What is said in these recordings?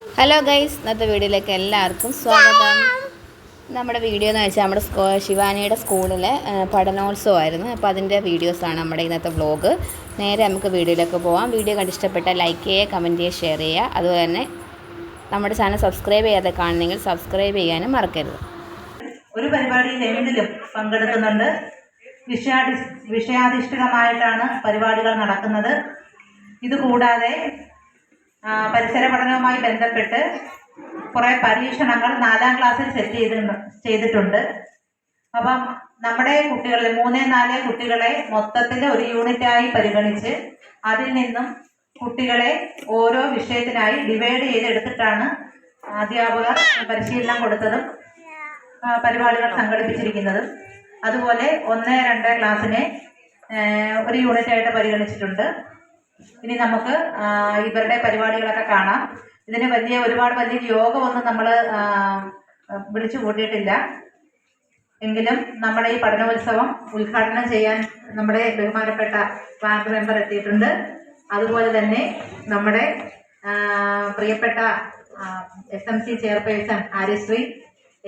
Hello guys, ഇന്നത്തെ വീഡിയോയിലേക്ക് എല്ലാവർക്കും സ്വാഗതം. നമ്മുടെ വീഡിയോ എന്ന് വെച്ചാൽ നമ്മുടെ ശിവാനിയുടെ സ്കൂളിലെ പഠനോത്സവമായിരുന്നു. അപ്പോൾ അതിൻ്റെ വീഡിയോസാണ് നമ്മുടെ ഇന്നത്തെ വ്ലോഗ്. നേരെ നമുക്ക് വീഡിയോയിലേക്ക് പോകാം. വീഡിയോ കണ്ടിഷ്ടപ്പെട്ടാൽ ലൈക്ക് ചെയ്യുക, കമൻറ്റ് ചെയ്യുക, ഷെയർ ചെയ്യുക. അതുപോലെ തന്നെ നമ്മുടെ ചാനൽ സബ്സ്ക്രൈബ് ചെയ്യാതെ കാണുന്നെങ്കിൽ സബ്സ്ക്രൈബ് ചെയ്യാനും മറക്കരുത്. ഒരു പരിപാടിയിൽ എന്തിലും പങ്കെടുക്കുന്നുണ്ട്. വിഷയാധിഷ്ഠിതമായിട്ടാണ് പരിപാടികൾ നടക്കുന്നത്. ഇതുകൂടാതെ പരിസര പഠനവുമായി ബന്ധപ്പെട്ട് കുറേ പരീക്ഷണങ്ങൾ 4ാം ക്ലാസ്സിൽ ചെയ്തിട്ടുണ്ട്. അപ്പം നമ്മുടെ കുട്ടികളെ 3-4 കുട്ടികളെ മൊത്തത്തിൽ ഒരു യൂണിറ്റായി പരിഗണിച്ച് അതിൽ നിന്നും കുട്ടികളെ ഓരോ വിഷയത്തിനായി ഡിവൈഡ് ചെയ്തെടുത്തിട്ടാണ് അധ്യാപകർ പരിശീലനം കൊടുത്തതും പരിപാടികൾ സംഘടിപ്പിച്ചിരിക്കുന്നതും. അതുപോലെ 1-2 ക്ലാസ്സിനെ ഒരു യൂണിറ്റായിട്ട് പരിഗണിച്ചിട്ടുണ്ട്. ഇനി നമുക്ക് ഇവരുടെ പരിപാടികളൊക്കെ കാണാം. ഇതിന് ഒരുപാട് വലിയ യോഗമൊന്നും നമ്മൾ വിളിച്ചു കൂട്ടിയിട്ടില്ല. എങ്കിലും നമ്മുടെ ഈ പഠനോത്സവം ഉദ്ഘാടനം ചെയ്യാൻ നമ്മുടെ ബഹുമാനപ്പെട്ട വാർഡ് മെമ്പർ എത്തിയിട്ടുണ്ട്. അതുപോലെ തന്നെ നമ്മുടെ പ്രിയപ്പെട്ട SMC ചെയർപേഴ്സൺ ആര്യശ്രീ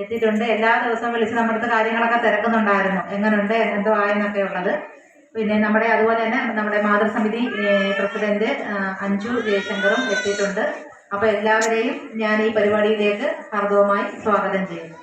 എത്തിയിട്ടുണ്ട്. എല്ലാ ദിവസവും വിളിച്ച് നമ്മുടെ കാര്യങ്ങളൊക്കെ തിരക്കുന്നുണ്ടായിരുന്നു, എങ്ങനെയുണ്ട് എന്തോ ആയെന്നൊക്കെ ഉള്ളത്. പിന്നെ അതുപോലെ തന്നെ നമ്മുടെ മാതൃസമിതി പ്രസിഡന്റ് അഞ്ജു ജയശങ്കറും എത്തിയിട്ടുണ്ട്. അപ്പോൾ എല്ലാവരെയും ഞാൻ ഈ പരിപാടിയിലേക്ക് ഹാർദവമായി സ്വാഗതം ചെയ്യുന്നു.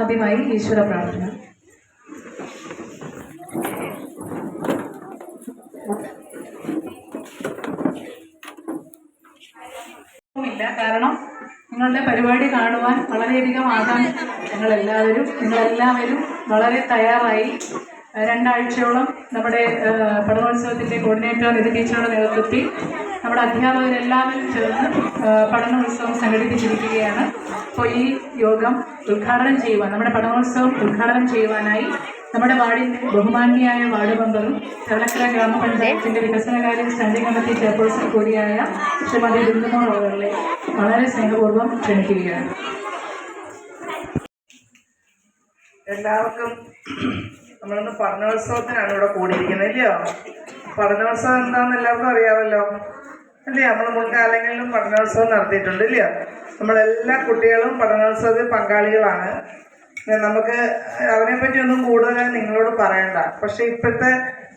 ആദ്യമായി ഈശ്വര പ്രാർത്ഥന. കാരണം നിങ്ങളുടെ പരിപാടി കാണുവാൻ വളരെയധികം ആകാംക്ഷ നിങ്ങളെല്ലാവരും വളരെ തയ്യാറായി 2 ആഴ്ചയോളം നമ്മുടെ പഠനോത്സവത്തിൻ്റെ കോർഡിനേറ്റർ നിധി ടീച്ചറുടെ നേതൃത്വത്തിൽ നമ്മുടെ അധ്യാപകരെല്ലാവരും ചേർന്ന് പഠനോത്സവം സംഘടിപ്പിച്ചിരിക്കുകയാണ്. അപ്പോൾ ഈ യോഗം ഉദ്ഘാടനം ചെയ്യുവാൻ, നമ്മുടെ പഠനോത്സവം ഉദ്ഘാടനം ചെയ്യുവാനായി നമ്മുടെ വാർഡിൻ്റെ ബഹുമാന്യയായ വാർഡ് മെമ്പറും ചവലക്കര ഗ്രാമപഞ്ചായത്തിൻ്റെ വികസനകാര്യ സ്റ്റാൻഡിംഗ് കമ്മിറ്റി ചെയർപേഴ്സൺ കൂടിയായ ശ്രീമതി ബിന്ദുമോൾ അവരുടെ വളരെ സ്നേഹപൂർവ്വം ക്ഷണിക്കുകയാണ്. എല്ലാവർക്കും നമ്മളിന്ന് പഠനോത്സവത്തിനാണ് ഇവിടെ കൂടിയിരിക്കുന്നത്, ഇല്ലയോ? പഠനോത്സവം എന്താണെന്ന് എല്ലാവർക്കും അറിയാമല്ലോ, അല്ലേ? നമ്മൾ മുൻകാലങ്ങളിലും പഠനോത്സവം നടത്തിയിട്ടുണ്ട്, ഇല്ലയോ? നമ്മളെല്ലാ കുട്ടികളും പഠനോത്സവത്തിൽ പങ്കാളികളാണ്. നമുക്ക് അതിനെപ്പറ്റി ഒന്നും കൂടുതലായി നിങ്ങളോട് പറയണ്ട. പക്ഷെ ഇപ്പോഴത്തെ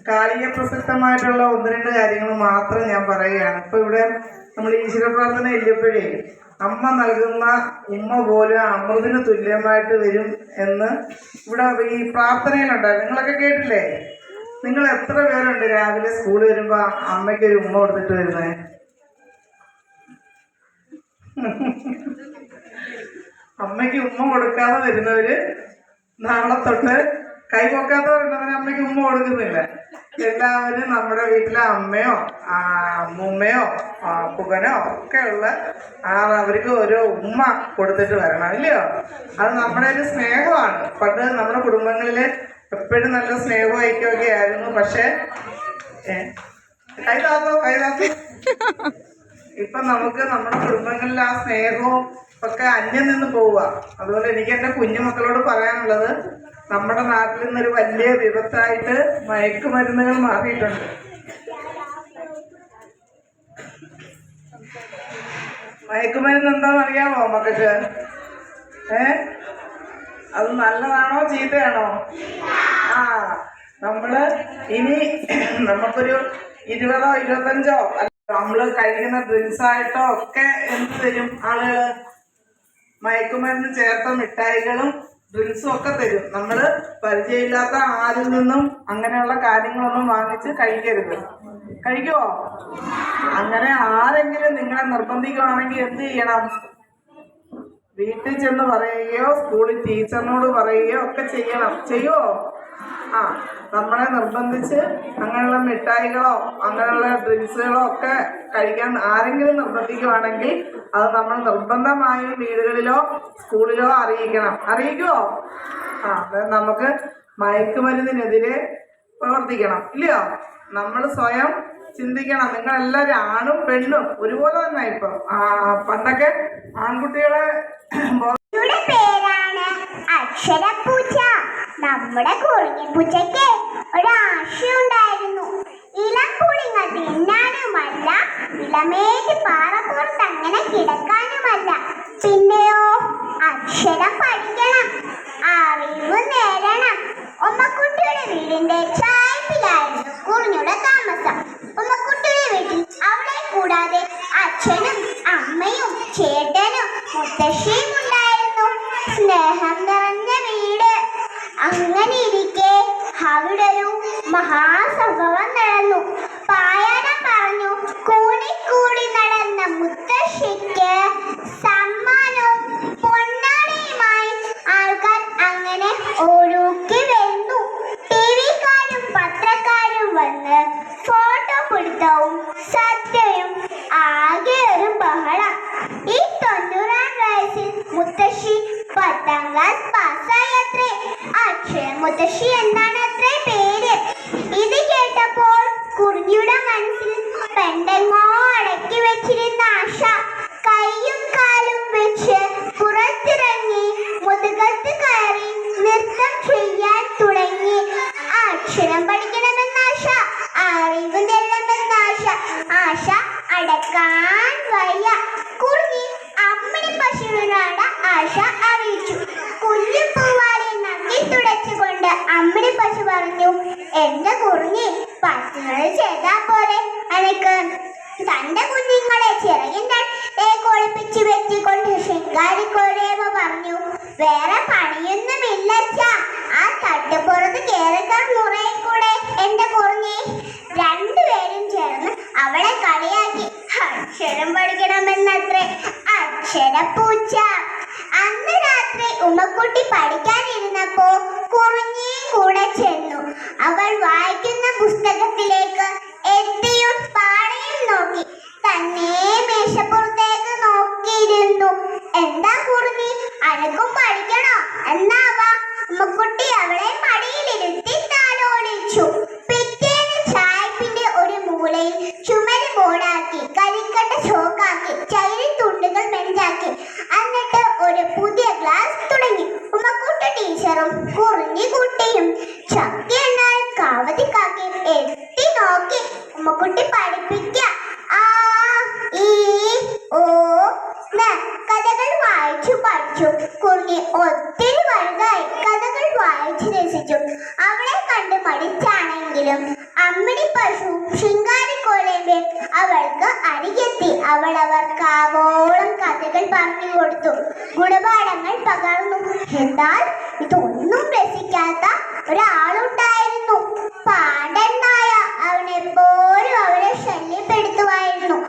കാലിക പ്രസക്തമായിട്ടുള്ള 1-2 കാര്യങ്ങൾ മാത്രം ഞാൻ പറയുകയാണ്. ഇപ്പോൾ ഇവിടെ നമ്മൾ ഈശ്വര പ്രാർത്ഥന ഇല്ലപ്പോഴേ അമ്മ നൽകുന്ന ഉമ്മ പോലും അമൃതിന് തുല്യമായിട്ട് വരും എന്ന് ഇവിടെ ഈ പ്രാർത്ഥനയിലുണ്ടായിരുന്നു. നിങ്ങളൊക്കെ കേട്ടില്ലേ? നിങ്ങൾ എത്ര പേരുണ്ട് രാവിലെ സ്കൂളിൽ വരുമ്പോൾ അമ്മയ്ക്കൊരു ഉമ്മ കൊടുത്തിട്ട് വരുന്നത്? അമ്മയ്ക്ക് ഉമ്മ കൊടുക്കാതെ വരുന്നവര് നാളെ തൊട്ട് കൈപൊക്കാത്തവരുണ്ടവന് അമ്മയ്ക്ക് ഉമ്മ കൊടുക്കുന്നില്ല. എല്ലാവരും നമ്മുടെ വീട്ടിലെ അമ്മയോ അമ്മൂമ്മയോ പുകനോ ഒക്കെ ഉള്ള അവർക്ക് ഓരോ ഉമ്മ കൊടുത്തിട്ട് വരണം, ഇല്ലയോ? അത് നമ്മുടെ ഒരു സ്നേഹമാണ്. പണ്ട് നമ്മുടെ കുടുംബങ്ങളിൽ എപ്പോഴും നല്ല സ്നേഹവും ഐക്യമൊക്കെ ആയിരുന്നു. പക്ഷെ കൈതാത്തോ ഇപ്പം നമുക്ക് നമ്മുടെ കുടുംബങ്ങളിൽ ആ സ്നേഹവും ഒക്കെ അന്യം നിന്ന് പോവുക. അതുകൊണ്ട് എനിക്ക് എൻ്റെ കുഞ്ഞുമക്കളോട് പറയാനുള്ളത്, നമ്മുടെ നാട്ടിൽ നിന്നൊരു വലിയ വിപത്തായിട്ട് മയക്കുമരുന്നുകൾ മാറിയിട്ടുണ്ട്. മയക്കുമരുന്ന് എന്താണെന്ന് അറിയാമോ മക്കൾക്ക്? അത് നല്ലതാണോ ചീത്തയാണോ? നമ്മള് ഇനി നമുക്കൊരു 20ഓ 25ഓ നമ്മൾ കഴിക്കുന്ന ഡ്രിങ്ക്സായിട്ടോ ഒക്കെ എന്ത് തരും ആളുകൾ? മയക്കുമരുന്ന് ചേർത്ത മിഠായികളും ഡ്രിങ്ക്സും ഒക്കെ തരും. നമ്മൾ പരിചയമില്ലാത്ത ആരിൽ നിന്നും അങ്ങനെയുള്ള കാര്യങ്ങളൊന്നും വാങ്ങിച്ച് കഴിക്കരുത്. കഴിക്കുമോ? അങ്ങനെ ആരെങ്കിലും നിങ്ങളെ നിർബന്ധിക്കുകയാണെങ്കിൽ എന്ത് ചെയ്യണം? വീട്ടിൽ ചെന്ന് പറയുകയോ സ്കൂളിൽ ടീച്ചറിനോട് പറയുകയോ ഒക്കെ ചെയ്യണം. ചെയ്യുമോ? നമ്മളെ നിർബന്ധിച്ച് അങ്ങനെയുള്ള മിഠായികളോ അങ്ങനെയുള്ള ഡ്രിങ്ക്സുകളോ ഒക്കെ കഴിക്കാൻ ആരെങ്കിലും നിർബന്ധിക്കുകയാണെങ്കിൽ അത് നമ്മൾ നിർബന്ധമായും വീടുകളിലോ സ്കൂളിലോ അറിയിക്കണം. അറിയിക്കുമോ? നമുക്ക് മയക്കുമരുന്നിനെതിരെ പ്രവർത്തിക്കണം, ഇല്ലയോ? നമ്മൾ സ്വയം ചിന്തിക്കണം. നിങ്ങളെല്ലാവരും ആണും പെണ്ണും ഒരുപോലെ തന്നെ ഇപ്പം. പണ്ടൊക്കെ ആൺകുട്ടികളെ പേരാണ് അക്ഷരപ്പൂച്ച. നമ്മുടെ കുറിഞ്ഞിപ്പൂച്ചയ്ക്ക് ഒരാശയുണ്ടായിരുന്നു. ഇളം പുളിങ്ങ തിന്നാനുമല്ല, ഇളമേറ്റ് പാറപ്പുറത്ത് അങ്ങനെ കിടക്കാനുമല്ല. പിന്നെയോ അക്ഷരം പഠിക്കണം, അറിവ് നേടണം. ഉമ്മക്കുട്ടിയുടെ വീടിന്റെ ചായ്പിലായിരുന്നു കുറിഞ്ഞുടെ താമസം. ഉമ്മക്കുട്ടിയുടെ വീട്ടിൽ അവളെ കൂടാതെ അച്ഛനും അമ്മയും ചേട്ടനും മുത്തശ്ശിയും ഉണ്ടായിരുന്നു. സ്നേഹം നിറഞ്ഞ വീട്. അങ്ങനെ ഇരിക്കെ അവിടെ ഒരു മഹാസംഭവം നടന്നു. പായാരം പറഞ്ഞു കൂടി നടന്ന മുത്തശ്ശിക്ക് സമ്മാനവും പൊന്നാടയുമായി ആൾക്കാർ അങ്ങനെ ഓരോക്കി വരുന്നു. ടിവിക്കാരും പത്രക്കാരും വന്ന് ഫോട്ടോ പിടുത്തവും സദ്യയും, ആകെ ഒരു ബഹളം. ഈ 90-ാം വയസ്സിൽ മുത്തശ്ശി 10ാം ക്ലാസ് പാസ്സായത്രേ. അക്ഷരം മുത്തശ്ശി എന്നാണ് അത്രേ പേര്. ഇത് കേട്ടപ്പോൾ കുറിഞ്ഞിയുടെ മനസ്സിൽ പെണ്ടെങ്ങോ അടക്കി വെച്ചിരുന്ന ആശ കൈയും കാലും വെച്ച് പുറത്തിറങ്ങി മുതുകത്ത് കയറി നൃത്തം ചെയ്യാൻ തുടങ്ങി. അക്ഷരം പഠിക്കണമെന്ന ആശ, അറിവ് നേടണമെന്ന ആശ, ആശ അടക്കാൻ വയ്യ. കുറിഞ്ഞി അമ്മിണി പശുവിനോട് ആശ അറിയിച്ചു. കുഞ്ഞു പൂവാലി നക്കി തുടച്ചുകൊണ്ട് അമ്മിണി പശു പറഞ്ഞു, എന്റെ കുറിഞ്ഞി പറ്റുന്നത് ചെയ്താ പോരെ. എനിക്ക് തന്റെ കുഞ്ഞുങ്ങളെ ചിറകിന്റെ കൊളിപ്പിച്ച് വെച്ചിക്കൊണ്ട് ശൃംഗാരിക്കോരേമ പറഞ്ഞു, വേറെ പണിയൊന്നുമില്ലച്ച. ആ തട്ടുപുറത്ത് കേറിക്കാൻ മുറയിൽ കൂടെ എന്റെ കുറിഞ്ഞി. രണ്ടുപേരും ചേർന്ന് അവളെ കളിയാക്കി. അക്ഷരം പഠിക്കണമെന്നത്രേ അക്ഷരപ്പൂച്ച. അന്ന് രാത്രി ഉമ്മക്കുട്ടി പഠിക്കാനിരുന്നപ്പോ കുറിഞ്ഞിയും കൂടെ ചെന്നു. അവൾ വായിക്കുന്ന പുസ്തകത്തിലേക്ക് എത്തിയും പാടയും നോക്കി. തന്നെ മേശപ്പുറത്തേക്ക് നോക്കിയിരുന്നു. എന്താ കുറിഞ്ഞി, അനക്കും പഠിക്കണോ? എന്നാ വാ. ഉമ്മക്കുട്ടി അവളെ മടിയിലിരുത്തി താലോലിച്ചു. പിറ്റേന്ന് ചായപ്പിന്റെ ഒരു മൂലയിൽ ചുമര് ബോർഡാക്കി, കരിക്കട്ട ചോക്കാക്കി, ചൈരി തുണ്ടുകൾ ബെഞ്ചാക്കി. എന്നിട്ട് ഒരു പുതിയ ക്ലാസ് തുടങ്ങി. ഉമ്മക്കുട്ടി ടീച്ചറും കുറിഞ്ഞി കുട്ടിയും ചക്കി എണ്ണാൻ കാവതിക്കാക്കി എത്തി നോക്കി. ഉമ്മക്കുട്ടി പഠിപ്പിക്ക. ആ ഈ ഓ കഥകൾ വായിച്ചു പഠിച്ചു. കുറിഞ്ഞി ഒത്തിരി വലുതായി കഥകൾ വായിച്ചു രസിച്ചു. അവളെ കണ്ട് മടിച്ചാണെങ്കിലും അമ്മിണി പശു ശൃംഗാരിക്കോലയുടെ അവൾക്ക് അരികെത്തി. അവർക്ക് ആവോളം കഥകൾ പറഞ്ഞു കൊടുത്തു, ഗുണപാഠങ്ങൾ പകർന്നു. എന്നാൽ ഇതൊന്നും രസിക്കാത്ത ഒരാളുണ്ടായിരുന്നു, പാണ്ഡൻ നായ. അവനെപ്പോഴും അവരെ ശല്യപ്പെടുത്തുമായിരുന്നു.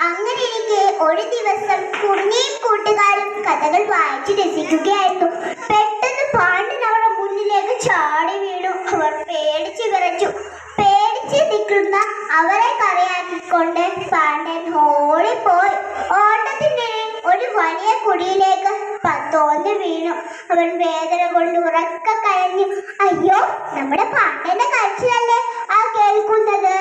അങ്ങനെ ഇരിക്കെ ഒരു ദിവസം കുറിഞ്ഞിയും കൂട്ടുകാരും കഥകൾ വായിച്ച് രസിക്കുകയായിരുന്നു. പെട്ടെന്ന് പാണ്ഡൻ അവരുടെ മുന്നിലേക്ക് ചാടി വീണു. അവർ പേടിച്ച് വിറച്ചു. പേടിച്ച് നിൽക്കുന്ന അവരെ കരയാക്കിക്കൊണ്ട് പാണ്ഡൻ ഓടിപ്പോയി. ഓട്ടത്തിനിടയിൽ ഒരു വലിയ കുടിയിലേക്ക് തോന്നി വീണു. അവൻ വേദന കൊണ്ട് ഉറക്ക കരഞ്ഞു. അയ്യോ, നമ്മുടെ പാണ്ഡന്റെ കരച്ചിലല്ലേ ആ കേൾക്കുന്നത്.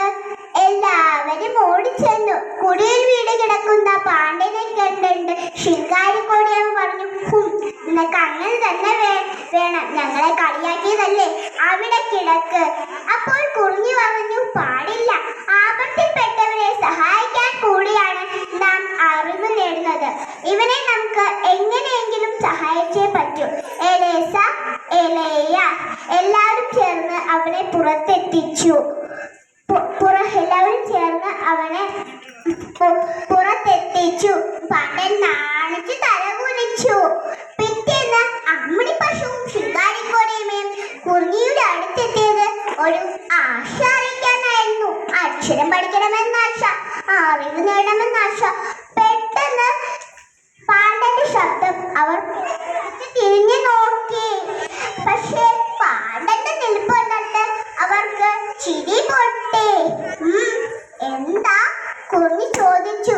എല്ലാവരും ഓടിച്ചെന്നു. കുടിയിൽ വീട് കിടക്കുന്ന പാണ്ഡനെ കണ്ടുണ്ട് ശൃംഗാരിക്കോടിയമ്മ പറഞ്ഞു, നിനക്ക് അങ്ങനെ തന്നെ വേണം, ഞങ്ങളെ കളിയാക്കിയതല്ലേ, അവിടെ കിടക്ക്. അപ്പോൾ കുറിഞ്ഞി പറഞ്ഞു, പാടില്ല, ആപത്തിൽപ്പെട്ടവരെ സഹായിക്കാൻ കൂടിയാണ് നാം അറിവ് നേടുന്നത്. ഇവനെ നമുക്ക് എങ്ങനെയെങ്കിലും സഹായിച്ചേ പറ്റൂ. എലേസ, എലേയ എല്ലാവരും ചേർന്ന് അവനെ പുറത്തെത്തിച്ചു. എല്ലാവരും ചേർന്ന് അവനെ പുറത്തെത്തിച്ചു. പാണ്ഡൻ നാണിച്ച് തലകുനിച്ചു. പിറ്റേന്ന് അമ്മിണി പശുവും ശൃംഗാരിക്കോടിയും കുറിഞ്ഞിയുടെ അടുത്തെത്തിയത് ഒരു ആശ അറിയിക്കാനായിരുന്നു. അക്ഷരം പഠിക്കണമെന്ന ആശ, അറിവ് നേടണമെന്ന ആശ. പെട്ടെന്ന് പാണ്ഡന്റെ ശബ്ദം അവർ തിരിഞ്ഞു നോക്കി. പക്ഷേ പാണ്ഡന്റെ നിൽപ്പ് കണ്ടിട്ട് അവർക്ക് ചിരി പൊട്ടി. എന്താ? കുറിഞ്ഞി ചോദിച്ചു.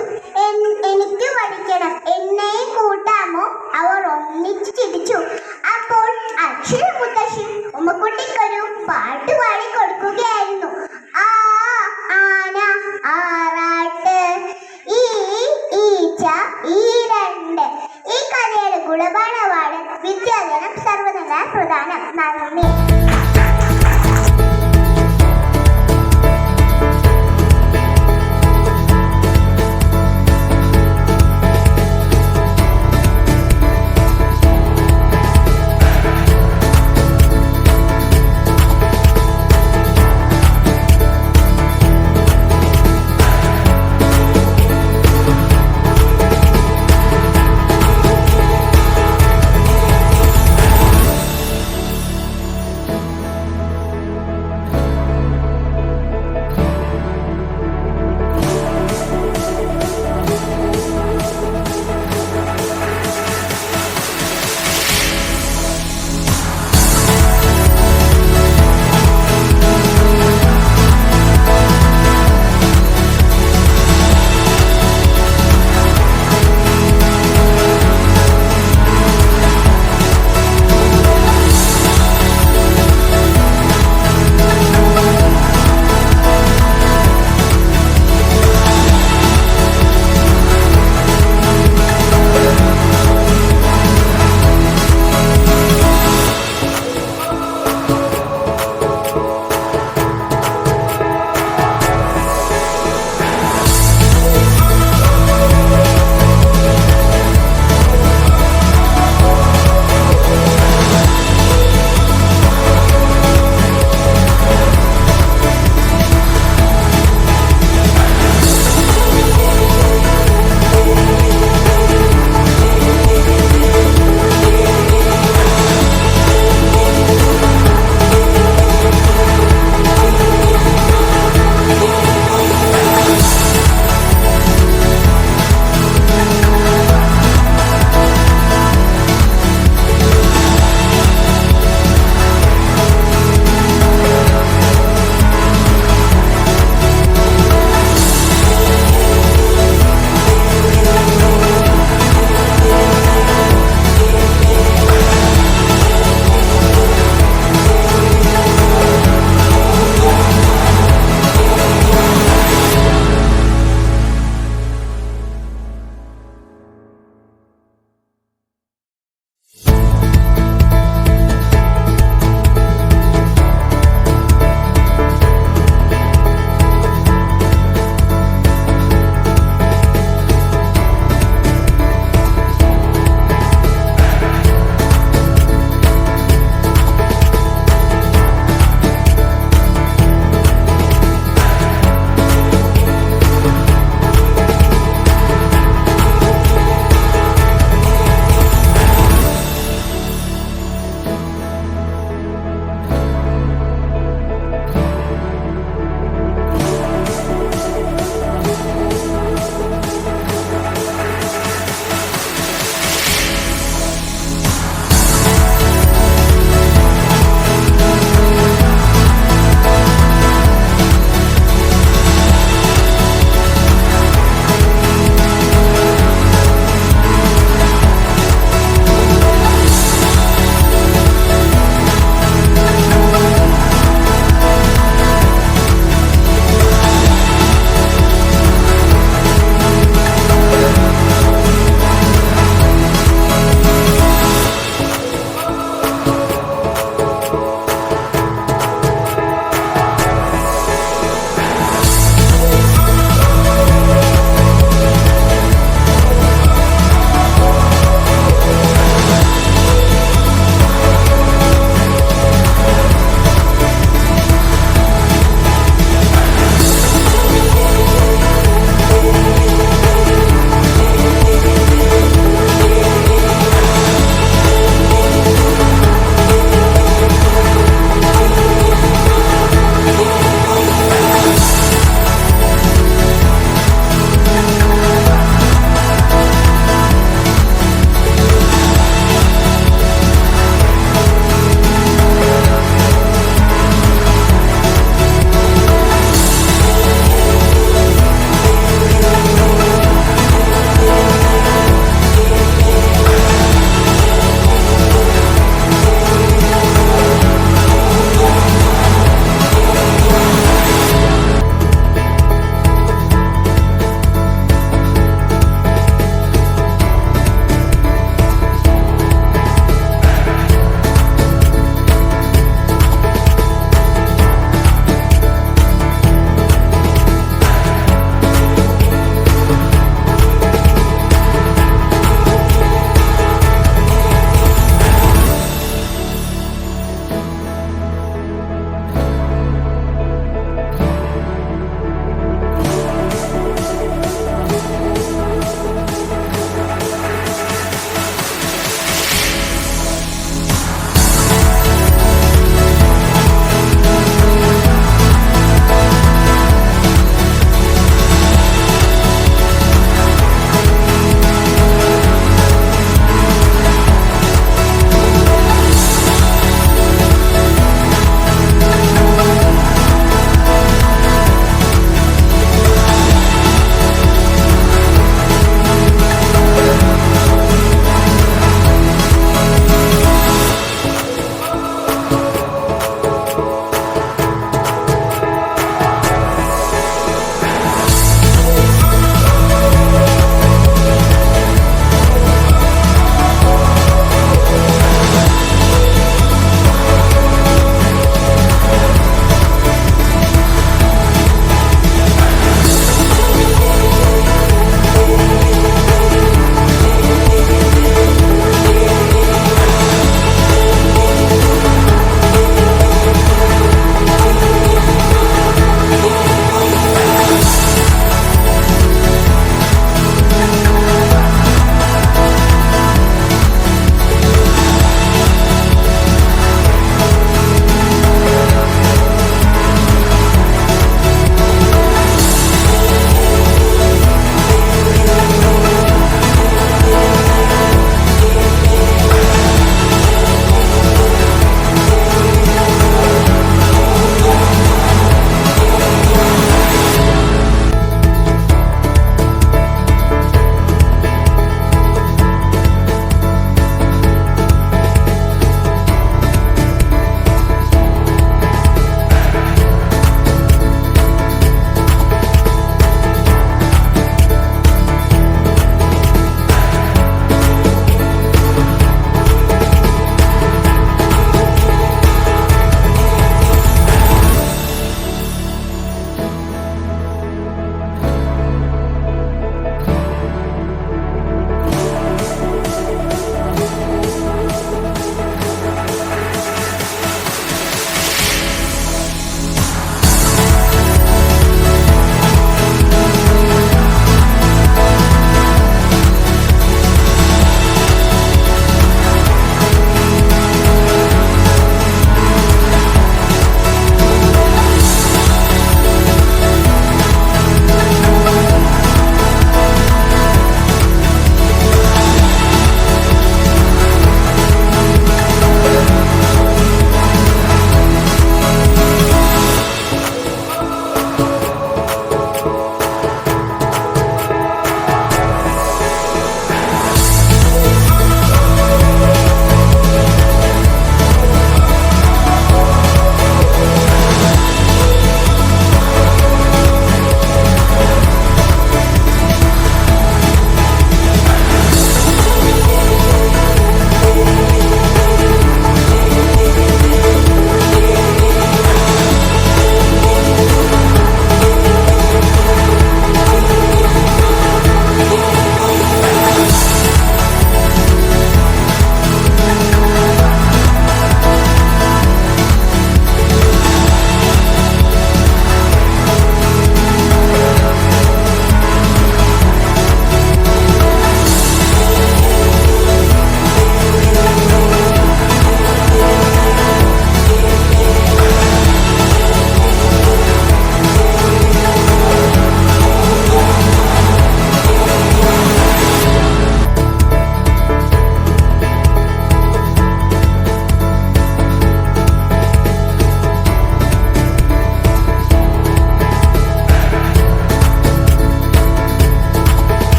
എനിക്ക് പഠിക്കണം, എന്നെ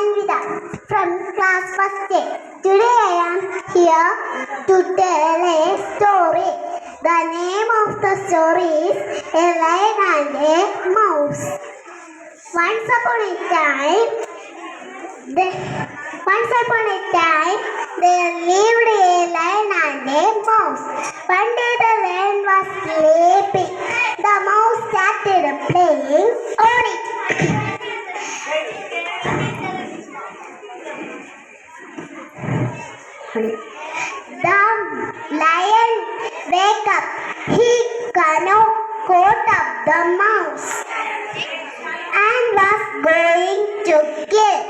Anvita from class first A. Today I am here to tell a story. The name of the story is A Lion and a Mouse. Once upon a time, there lived a lion and a mouse. One day the lion was sleeping. The mouse started playing on it. The lion woke up. He caught up the mouse and was going to kill.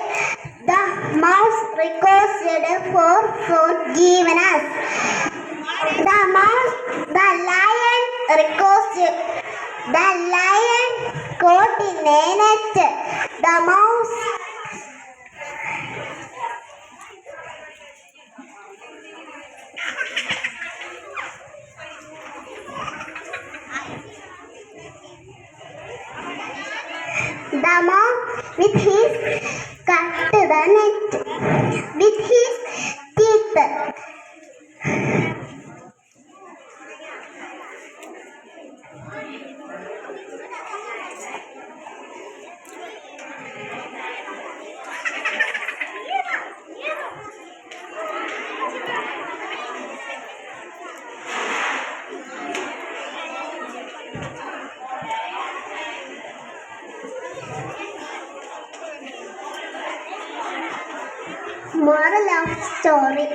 The mouse requested for forgiveness. The lion caught in a net. The mouse with his cut the net with his teeth. Moral of story.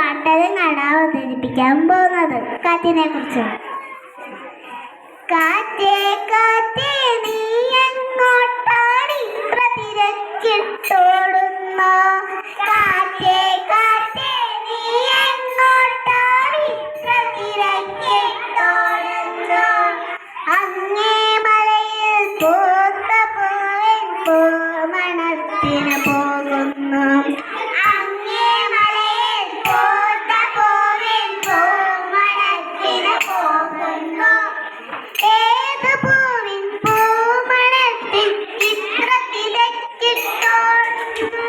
പാട്ടരങ്ങാണ് അവതരിപ്പിക്കാൻ പോകുന്നത് കാറ്റിനെ കുറിച്ച്. കാറ്റേ കാറ്റേ നീ എങ്ങോട്ടാണ് ഇത്ര തിരക്കിട്ടോടുന്നു? കാറ്റേ കാറ്റേ നീ എങ്ങോട്ടാണ് ഇത്ര തിരക്കിട്ടോടുന്നു? അങ്ങേ മലയിൽ പൂത്ത പൂവിൻ പൂമണത്തിന് പോകുന്നു. അങ്ങേ മലയിൽ പൂത്ത പൂവിൻ പൂമണത്തിന് പോകുന്നു. ഏത് പൂവിൻ പൂമണത്തിൽ ഇത്ര തിരക്കിട്ടോടുന്നു?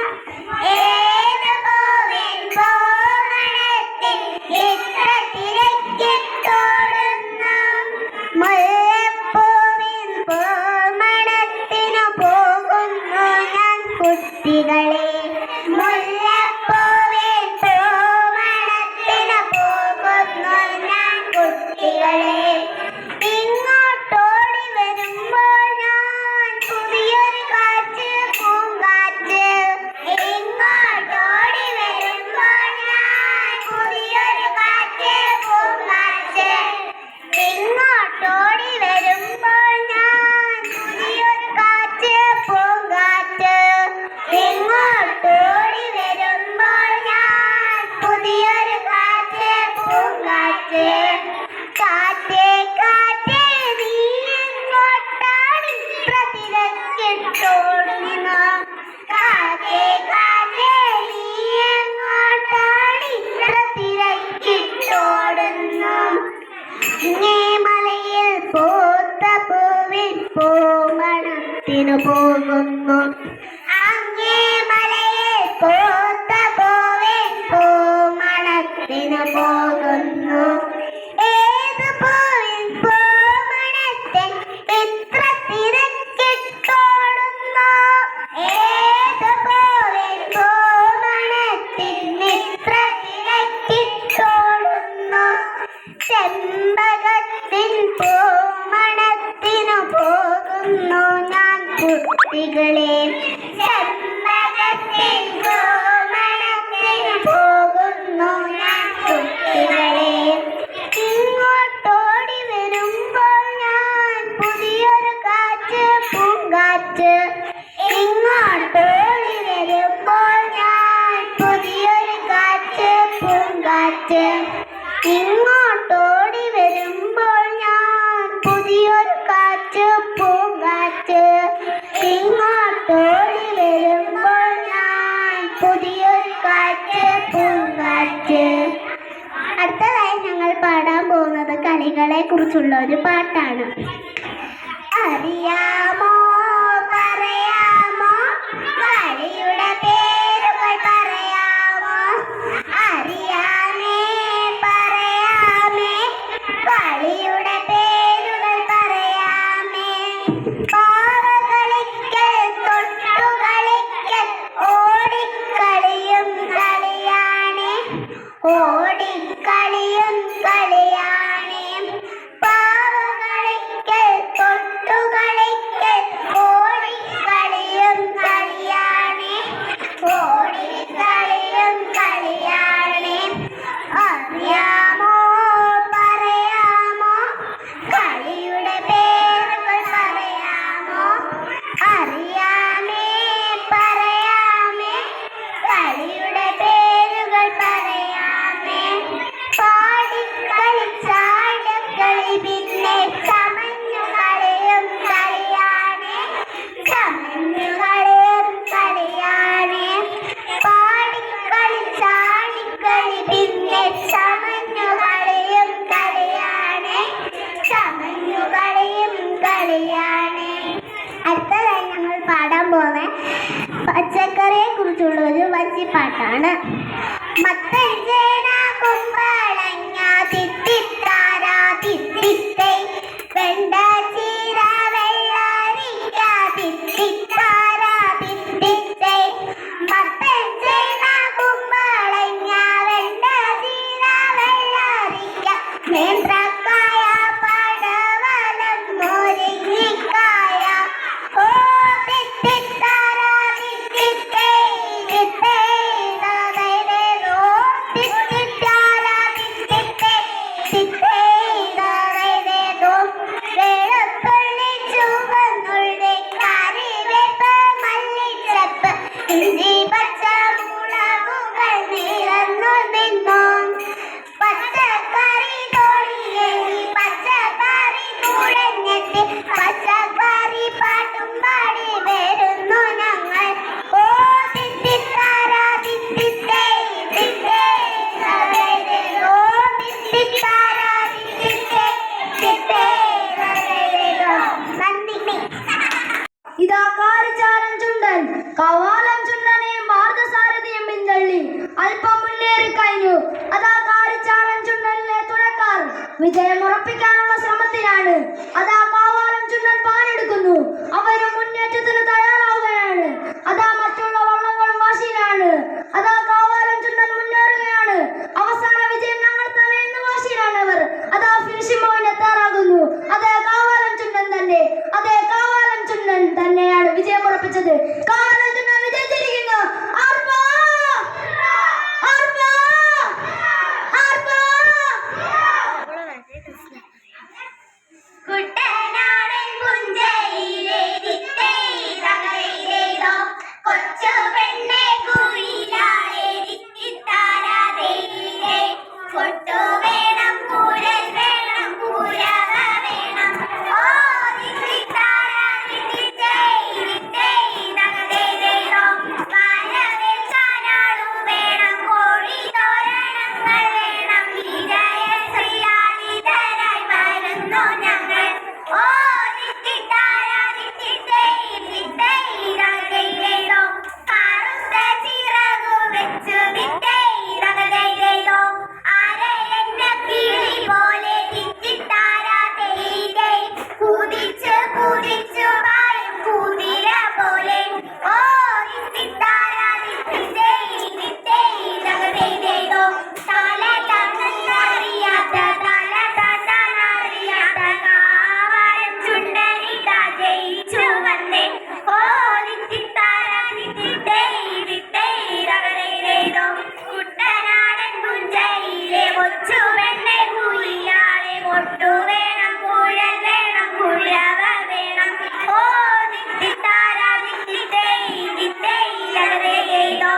ഏത് പൂവിൻ പൂമണത്തിൽ ഇത്ര തിരക്കിട്ടോടുന്നു? മുല്ലപ്പൂവിൻ പൂമണത്തിനു പോകുന്നു ഞാൻ കുട്ടികളെ. മുല്ലപ്പൂവിൻ പൂമണത്തിനു പോകുന്നു ഞാൻ കുട്ടികളെ. ഇങ്ങോട്ടോടി വരുമ്പോൾ ഞാൻ പുതിയൊരു കാറ്റ് പൂങ്കാറ്റ്. ഇങ്ങോട്ടോടി വരുമ്പോൾ ഞാൻ പുതിയൊരു കാറ്റ് പൂങ്കാറ്റ്. ഇങ്ങോട്ടോടി വരുമ്പോൾ ഞാൻ പുതിയൊരു കാറ്റ് പൂങ്കാറ്റ്. ഇങ്ങോട്ടോടി വരുമ്പോൾ ഞാൻ പുതിയൊരു കാറ്റ് പൂങ്കാറ്റ്. കാറ്റേ കാറ്റേ നീ എങ്ങോട്ടാണ് ഇത്ര തിരക്കിട്ടോടുന്നു? കാറ്റേ കാറ്റേ നീ എങ്ങോട്ടാണ് ഇത്ര തിരക്കിട്ടോടുന്നു? അങ്ങേ മലയിൽ പൂത്ത പൂവിൻ പൂമണത്തിനു പോകുന്നു. അങ്ങേ മലയിൽ പൂത്ത പൂവിൻ പൂമണത്തിനു പോകുന്നു. ഏത് പൂവിൻ പൂമണത്തിൽ ഇത്ര തിരക്കിട്ടോടുന്നു? ഏത് പൂവിൻ പൂമണത്തിൽ ഇത്ര തിരക്കിട്ടോടുന്നു? ചെമ്പകത്തിൻ പൂമണത്തിനു പോകുന്നു ഞാൻ കുട്ടികളെ. ചെമ്പകത്തിൻ പൂമണത്തിനു പോകുന്നു ഞാൻ കുട്ടികളെ. ഇങ്ങോട്ടോടി വരുമ്പോൾ ഞാൻ പുതിയൊരു കാറ്റ് പൂങ്കാറ്റ്. ഇങ്ങോട്ടോടി വരുമ്പോൾ ഞാൻ പുതിയൊരു കാറ്റ് പൂങ്കാറ്റ്. ഇങ്ങോട്ടോടി വരുമ്പോൾ ഞാൻ പുതിയൊരു കാറ്റ് പൂങ്കാറ്റ്. ഇങ്ങോട്ടോടി വരുമ്പോൾ ഞാൻ പുതിയൊരു കാറ്റ് പൂങ്കാറ്റ്. അടുത്തതായി ഞങ്ങൾ പാടാൻ പോകുന്നത് കളികളെ കുറിച്ചുള്ള ഒരു പാട്ടാണ്. അറിയാമോ പറയാമോ കളിയുടെ പേരുകൾ പറയാമോ? അറിയാമേ പറയാമേ കളിയുടെ പേരുകൾ പറയാമേ. പാവകളിക്കൽ തൊട്ടുകളിക്കൽ ഓടിക്കളിയും കളിയാണേ. ഓടിക്കളിയും കളിയാണേ. പാവകളിക്കൽ തൊട്ടുകളിക്കൽ ഓടിക്കളിയും കളിയാണേ. ഓടിക്കളിയും കളിയാണേ. അറിയാമോ പറയാമോ കളിയുടെ പേരുകൾ പറയാമോ? അറിയാമേ പറയാമേ കളിയുടെ പേരുകൾ പറയാമേ. പാടിക്കളിച്ചാടക്കളി പിന്നെ ചമഞ്ഞു കളിയും കളിയാണേ. ചമഞ്ഞു കളിയും കളിയാണേ. പാടിക്കളിച്ചാടിക്കളി പിന്നെ ചമഞ്ഞു കളിയും കളിയാണേ. ചമഞ്ഞു കളിയും കളിയാണേ. അടുത്തതായി ഞങ്ങൾ പാടാൻ പോകുന്ന പച്ചക്കറിയെ കുറിച്ചുള്ള ഒരു വഞ്ചിപ്പാട്ടാണ്. മത്തൻ ചേന കുമ്പളങ്ങ തിത്തിത്താര തിത്തിത്തൈ. വെണ്ട ചീര വെള്ളരിക്ക തിത്തിത്താര തിത്തിത്തൈ. മത്തൻ ചേന കുമ്പളങ്ങ വെണ്ട ചീര വെള്ളരിക്ക നേന്ത്രക്കായ പടവലം മുരിങ്ങിക്കായ. ഓ തിത്തിത്താര തിത്തിത്തൈ തിത്തൈ. കാരിച്ചാരൻ ചുണ്ടൻ കവാലം ചുണ്ടനെയും പാർത്ഥസാരഥിയും പിന്തള്ളി അല്പം മുന്നേറി കഴിഞ്ഞു. അതാ കാരിച്ചാരൻ ചുണ്ടനിലെ തുഴക്കാർ വിജയമുറപ്പിക്കാനുള്ള ശ്രമത്തിലാണ്. അതാ കാവാലം ചുണ്ടൻ പാലെടുക്കുന്നു. അവരും മുന്നേറ്റത്തിന് തയ്യാറാവുകയാണ്. അതാ മറ്റുള്ള വള്ളങ്ങളും വാശിയിലാണ്. അതാ കാവാലം ചുണ്ടൻ മുന്നേറുകയാണ്. അവസാന വിജയം ഞങ്ങൾ തന്നെ എന്ന വാശിയിലാണ് അവർ. അതാ ഫിനിഷിംഗ് പോയിന്റ് എത്താറാകുന്നു. അതേ കാവാലം ചുണ്ടൻ തന്നെ, അതേ കാവാലം ചുണ്ടൻ തന്നെയാണ് വിജയമുറപ്പിച്ചത്. കാവാലം ചുണ്ടൻ വിജയിച്ചിരിക്കുന്നു. ആർപ്പാ! ആർപ്പാ! ആർപ്പാ! കുട്ടനാടൻ പുഞ്ചയിലെ ദിത്തേതകയിലേതോ കൊച്ചു പെണ്ണെ കുയിലാളെ ദിത്തിത്താരാതയിലെ കൊട്ടു വേണം കൂരൽ വേണം കൂരവ വേണം ഓ ദിത്തിത്താരാ ദിത്തേതകയിലേതോ പാലവെച്ചാനാളു വേണം കോഴി തോരണങ്ങൾ വേണം വിജയശ്രീയാളിതരായി വരുന്നു ഞങ്ങൾ ഓ ദിത്തിത്താരാ ദിത്തേതകയിലേതോ കാറുത്ത ചിറകു വെച്ചു ദിത്തേതകയിലേതോ ആരെയെന്ന കിളി പോലെ ദിത്തിത്താരാ തെയ്തേ കുതിച്ചു കുതിച്ചു പായും കുതിര പോലെ ഓ ദിത്തിത്താരാ ദിത്തേതകയിലേതോ തല തന്നറിയാത്ത തല തന്നറിയാത്ത കാവാലം ചുണ്ടനിതാ ജയിച്ചു വന്നേ ഓ ദിത്തിത്താരാ ദിത്തേതകയിലേതോ കുട്ടനാടൻ പുഞ്ചയിലെ കൊച്ചു പെണ്ണെ കുയിലാളെ കൊട്ടു വേണം കുഴൽ വേണം കുഴവ വേണം ഓ ദിത്തിത്താരാ ദിത്തേതകയിലേതോ